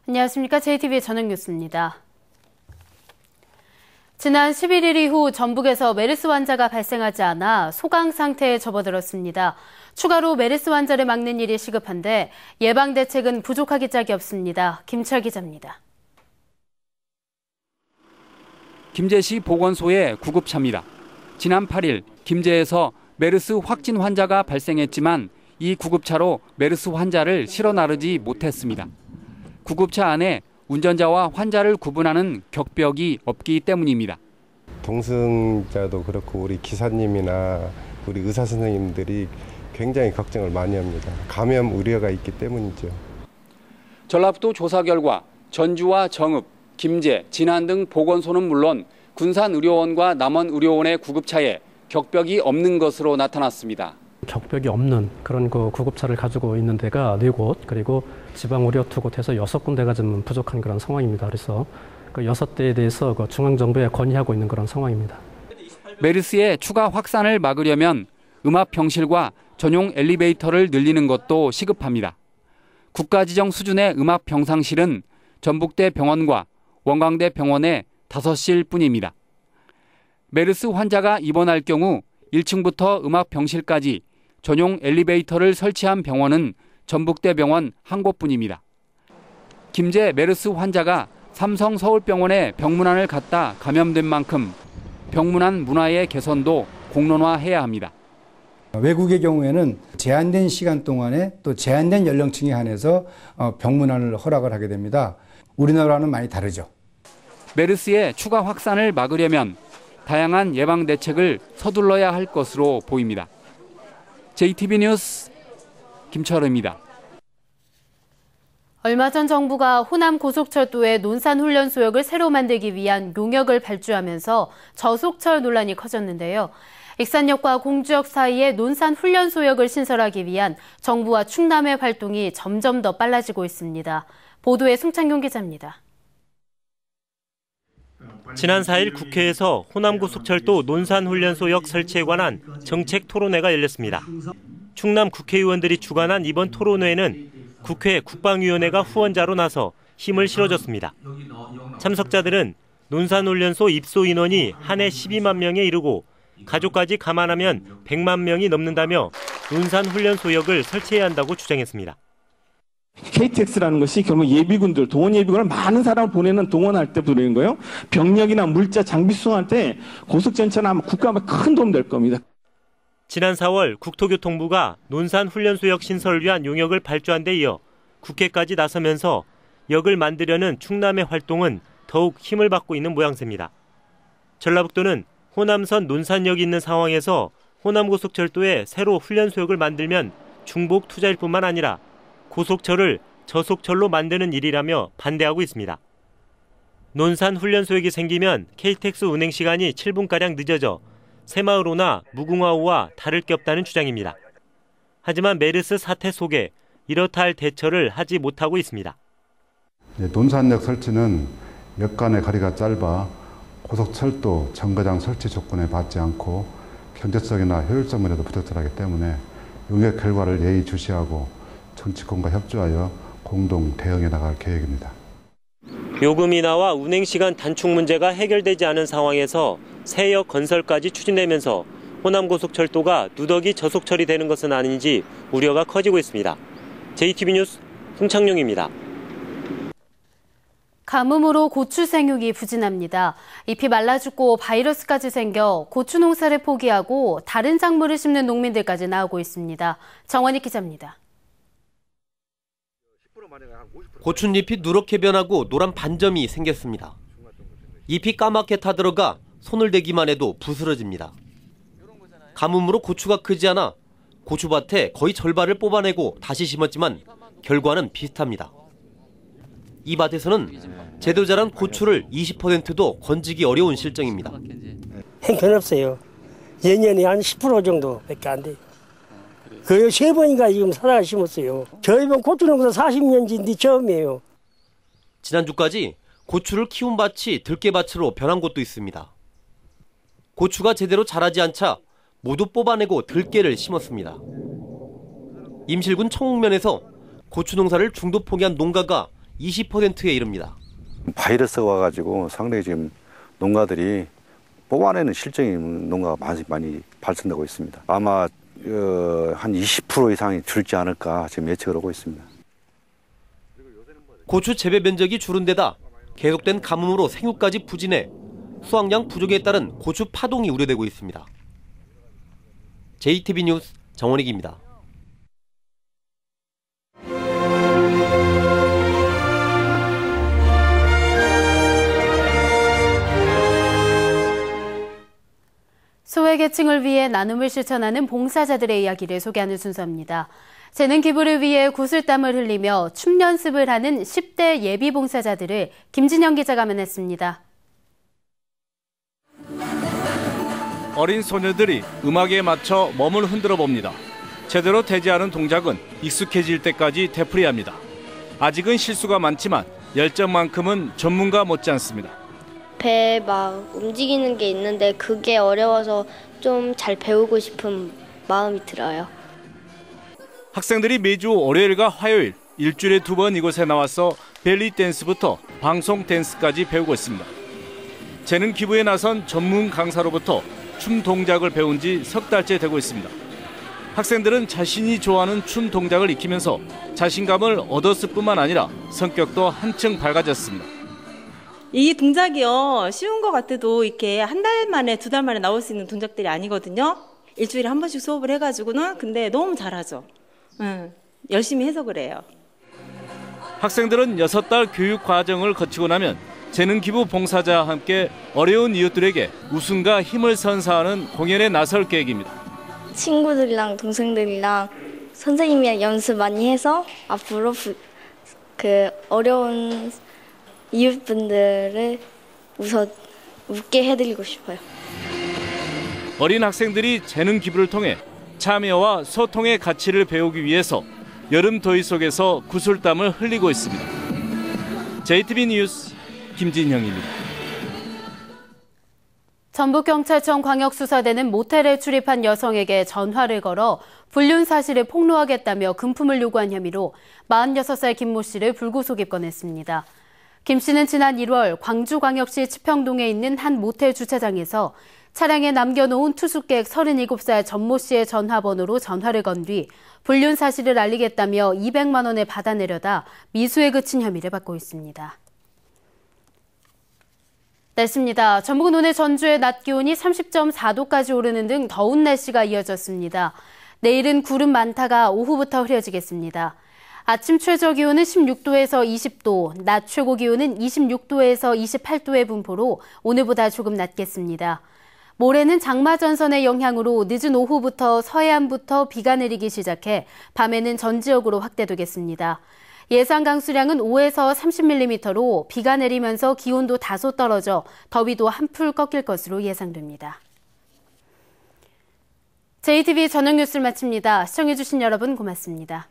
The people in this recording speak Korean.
안녕하십니까. JTBC 저녁 뉴스입니다. 지난 11일 이후 전북에서 메르스 환자가 발생하지 않아 소강 상태에 접어들었습니다. 추가로 메르스 환자를 막는 일이 시급한데 예방 대책은 부족하기 짝이 없습니다. 김철 기자입니다. 김제시 보건소의 구급차입니다. 지난 8일 김제에서 메르스 확진 환자가 발생했지만 이 구급차로 메르스 환자를 실어 나르지 못했습니다. 구급차 안에 운전자와 환자를 구분하는 격벽이 없기 때문입니다. 동승자도 그렇고 우리 기사님이나 우리 의사 선생님들이 굉장히 걱정을 많이 합니다. 감염 우려가 있기 때문이죠. 전라북도 조사 결과 전주와 정읍, 김제, 진안 등 보건소는 물론 군산의료원과 남원의료원의 구급차에 격벽이 없는 것으로 나타났습니다. 격벽이 없는 그런 구급차를 가지고 있는 데가 4곳, 그리고 지방의료 2곳 해서 6군데가 좀 부족한 그런 상황입니다. 그래서 그 6대에 대해서 중앙정부에 건의하고 있는 그런 상황입니다. 메르스의 추가 확산을 막으려면 음압병실과 전용 엘리베이터를 늘리는 것도 시급합니다. 국가지정 수준의 음압병상실은 전북대 병원과 원광대 병원에 5실 뿐입니다. 메르스 환자가 입원할 경우 1층부터 음압병실까지 전용 엘리베이터를 설치한 병원은 전북대병원 한 곳뿐입니다. 김제 메르스 환자가 삼성 서울병원에 병문안을 갖다 감염된 만큼 병문안 문화의 개선도 공론화해야 합니다. 외국의 경우에는 제한된 시간 동안에 또 제한된 연령층에 한해서 병문안을 허락을 하게 됩니다. 우리나라는 많이 다르죠. 메르스의 추가 확산을 막으려면 다양한 예방 대책을 서둘러야 할 것으로 보입니다. JTB 뉴스 김철우입니다. 얼마 전 정부가 호남 고속철도에 논산훈련소역을 새로 만들기 위한 용역을 발주하면서 저속철 논란이 커졌는데요. 익산역과 공주역 사이에 논산훈련소역을 신설하기 위한 정부와 충남의 활동이 점점 더 빨라지고 있습니다. 보도에 송창용 기자입니다. 지난 4일 국회에서 호남고속철도 논산훈련소역 설치에 관한 정책 토론회가 열렸습니다. 충남 국회의원들이 주관한 이번 토론회에는 국회 국방위원회가 후원자로 나서 힘을 실어줬습니다. 참석자들은 논산훈련소 입소 인원이 한 해 12만 명에 이르고 가족까지 감안하면 100만 명이 넘는다며 논산훈련소역을 설치해야 한다고 주장했습니다. KTX라는 것이 결국 예비군들, 동원 예비군을 많은 사람을 보내는 동원할 때 부르는 거예요. 병력이나 물자, 장비 수송할 때 고속전차나 국가에 큰 도움 될 겁니다. 지난 4월 국토교통부가 논산훈련소역 신설을 위한 용역을 발주한 데 이어 국회까지 나서면서 역을 만들려는 충남의 활동은 더욱 힘을 받고 있는 모양새입니다. 전라북도는 호남선 논산역이 있는 상황에서 호남고속철도에 새로 훈련소역을 만들면 중복 투자일 뿐만 아니라 고속철을 저속철로 만드는 일이라며 반대하고 있습니다. 논산훈련소역이 생기면 KTX 운행 시간이 7분가량 늦어져 새마을호나 무궁화호와 다를 게 없다는 주장입니다. 하지만 메르스 사태 속에 이렇다 할 대처를 하지 못하고 있습니다. 논산역 설치는 역 간의 거리가 짧아 고속철도 정거장 설치 조건에 받지 않고 경제성이나 효율성 면에도 부적절하기 때문에 용역 결과를 예의주시하고 정치권과 협조하여 공동 대응해 나갈 계획입니다. 요금 인하와 운행시간 단축 문제가 해결되지 않은 상황에서 새역 건설까지 추진되면서 호남고속철도가 누더기 저속철이 되는 것은 아닌지 우려가 커지고 있습니다. JTB 뉴스 송창용입니다. 가뭄으로 고추 생육이 부진합니다. 잎이 말라 죽고 바이러스까지 생겨 고추 농사를 포기하고 다른 작물을 심는 농민들까지 나오고 있습니다. 정원희 기자입니다. 고추잎이 누렇게 변하고 노란 반점이 생겼습니다. 잎이 까맣게 타들어가 손을 대기만 해도 부스러집니다. 가뭄으로 고추가 크지 않아 고추밭에 거의 절반을 뽑아내고 다시 심었지만 결과는 비슷합니다. 이 밭에서는 제대로 자란 고추를 20%도 건지기 어려운 실정입니다. 형편없어요. 예년에 한 10% 정도밖에 안 돼요. 거의 3번인가 지금 사다가 심었어요. 저희 번 고추 농사 40년째인데 처음이에요. 지난주까지 고추를 키운 밭이 들깨밭으로 변한 곳도 있습니다. 고추가 제대로 자라지 않자 모두 뽑아내고 들깨를 심었습니다. 임실군 청옥면에서 고추 농사를 중도 포기한 농가가 20%에 이릅니다. 바이러스가 와가지고 상당히 지금 농가들이 뽑아내는 실적이 농가가 많이 발생되고 있습니다. 아마 한 20% 이상이 줄지 않을까 지금 예측을 하고 있습니다. 고추 재배 면적이 줄은 데다 계속된 가뭄으로 생육까지 부진해 수확량 부족에 따른 고추 파동이 우려되고 있습니다. JTB 뉴스 정원익입니다. 소외계층을 위해 나눔을 실천하는 봉사자들의 이야기를 소개하는 순서입니다. 재능 기부를 위해 구슬땀을 흘리며 춤 연습을 하는 10대 예비 봉사자들을 김진영 기자가 만났습니다. 어린 소녀들이 음악에 맞춰 몸을 흔들어 봅니다. 제대로 되지 않은 동작은 익숙해질 때까지 되풀이합니다. 아직은 실수가 많지만 열정만큼은 전문가 못지않습니다. 배 막 움직이는 게 있는데 그게 어려워서 좀 잘 배우고 싶은 마음이 들어요. 학생들이 매주 월요일과 화요일 일주일에 2번 이곳에 나와서 벨리 댄스부터 방송 댄스까지 배우고 있습니다. 재능 기부에 나선 전문 강사로부터 춤 동작을 배운 지 석 달째 되고 있습니다. 학생들은 자신이 좋아하는 춤 동작을 익히면서 자신감을 얻었을 뿐만 아니라 성격도 한층 밝아졌습니다. 이 동작이요, 쉬운 것 같아도 이렇게 한 달 만에, 2달 만에 나올 수 있는 동작들이 아니거든요. 일주일에 한 번씩 수업을 해가지고는 근데 너무 잘하죠. 열심히 해서 그래요. 학생들은 6달 교육 과정을 거치고 나면 재능 기부 봉사자와 함께 어려운 이웃들에게 웃음과 힘을 선사하는 공연에 나설 계획입니다. 친구들이랑 동생들이랑 선생님이랑 연습 많이 해서 앞으로 그 어려운 이웃분들을 웃게 해드리고 싶어요. 어린 학생들이 재능 기부를 통해 참여와 소통의 가치를 배우기 위해서 여름 더위 속에서 구슬땀을 흘리고 있습니다. JTB 뉴스 김진형입니다. 전북경찰청 광역수사대는 모텔에 출입한 여성에게 전화를 걸어 불륜 사실을 폭로하겠다며 금품을 요구한 혐의로 46살 김모 씨를 불구속 입건했습니다. 김 씨는 지난 1월 광주광역시 치평동에 있는 한 모텔 주차장에서 차량에 남겨놓은 투숙객 37살 전모 씨의 전화번호로 전화를 건 뒤 불륜 사실을 알리겠다며 200만 원을 받아내려다 미수에 그친 혐의를 받고 있습니다. 날씨입니다. 전북은 오늘 전주의 낮 기온이 30.4도까지 오르는 등 더운 날씨가 이어졌습니다. 내일은 구름 많다가 오후부터 흐려지겠습니다. 아침 최저 기온은 16도에서 20도, 낮 최고 기온은 26도에서 28도의 분포로 오늘보다 조금 낮겠습니다. 모레는 장마 전선의 영향으로 늦은 오후부터 서해안부터 비가 내리기 시작해 밤에는 전 지역으로 확대되겠습니다. 예상 강수량은 5에서 30mm로 비가 내리면서 기온도 다소 떨어져 더위도 한풀 꺾일 것으로 예상됩니다. JTB 저녁 뉴스를 마칩니다. 시청해주신 여러분 고맙습니다.